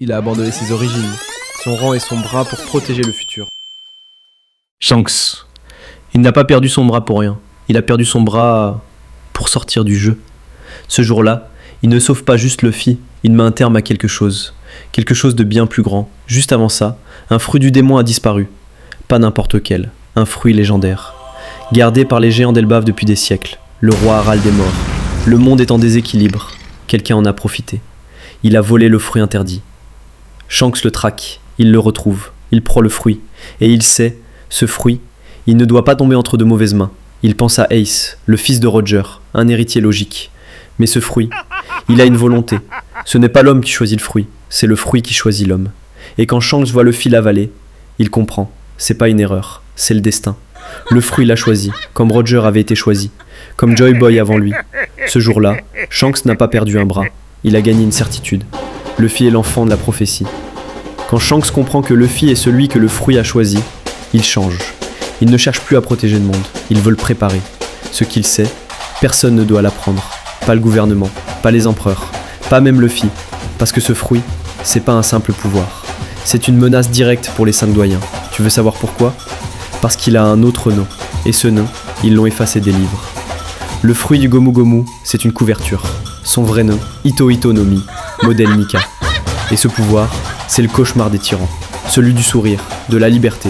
Il a abandonné ses origines, son rang et son bras pour protéger le futur. Shanks. Il n'a pas perdu son bras pour rien. Il a perdu son bras pour sortir du jeu. Ce jour-là, il ne sauve pas juste Luffy, il met un terme à quelque chose de bien plus grand. Juste avant ça, un fruit du démon a disparu. Pas n'importe quel, un fruit légendaire. Gardé par les géants d'Elbaf depuis des siècles, le roi Harald est mort. Le monde est en déséquilibre. Quelqu'un en a profité. Il a volé le fruit interdit. Shanks le traque, il le retrouve, il prend le fruit, et il sait, ce fruit, il ne doit pas tomber entre de mauvaises mains. Il pense à Ace, le fils de Roger, un héritier logique. Mais ce fruit, il a une volonté. Ce n'est pas l'homme qui choisit le fruit, c'est le fruit qui choisit l'homme. Et quand Shanks voit Luffy l'avaler, il comprend, c'est pas une erreur, c'est le destin. Le fruit l'a choisi, comme Roger avait été choisi, comme Joy Boy avant lui. Ce jour-là, Shanks n'a pas perdu un bras, il a gagné une certitude. Luffy est l'enfant de la prophétie. Quand Shanks comprend que Luffy est celui que le fruit a choisi, il change. Il ne cherche plus à protéger le monde, il veut le préparer. Ce qu'il sait, personne ne doit l'apprendre. Pas le gouvernement, pas les empereurs, pas même Luffy. Parce que ce fruit, c'est pas un simple pouvoir. C'est une menace directe pour les 5 doyens. Tu veux savoir pourquoi ? Parce qu'il a un autre nom. Et ce nom, ils l'ont effacé des livres. Le fruit du Gomu Gomu, c'est une couverture. Son vrai nom, Ito Ito no Mi, modèle Nika. Et ce pouvoir, c'est le cauchemar des tyrans. Celui du sourire, de la liberté,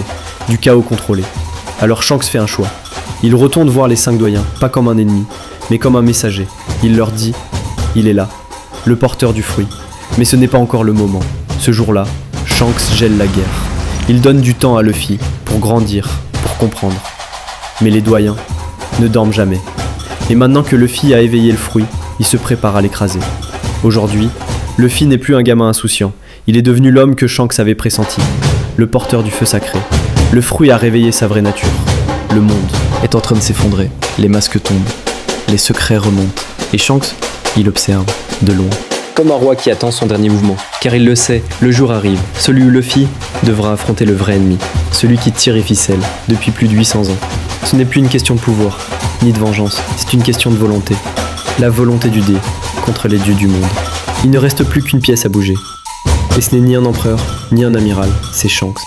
du chaos contrôlé. Alors Shanks fait un choix. Il retourne voir les 5 doyens, pas comme un ennemi, mais comme un messager. Il leur dit, il est là, le porteur du fruit. Mais ce n'est pas encore le moment. Ce jour-là, Shanks gèle la guerre. Il donne du temps à Luffy pour grandir, pour comprendre. Mais les doyens ne dorment jamais. Et maintenant que Luffy a éveillé le fruit, il se prépare à l'écraser. Aujourd'hui, Luffy n'est plus un gamin insouciant. Il est devenu l'homme que Shanks avait pressenti, le porteur du feu sacré. Le fruit a réveillé sa vraie nature. Le monde est en train de s'effondrer. Les masques tombent. Les secrets remontent. Et Shanks, il observe, de loin. Comme un roi qui attend son dernier mouvement. Car il le sait, le jour arrive. Celui où Luffy devra affronter le vrai ennemi. Celui qui tire et ficelle, depuis plus de 800 ans. Ce n'est plus une question de pouvoir, ni de vengeance. C'est une question de volonté. La volonté du dé contre les dieux du monde. Il ne reste plus qu'une pièce à bouger. Et ce n'est ni un empereur, ni un amiral, c'est Shanks.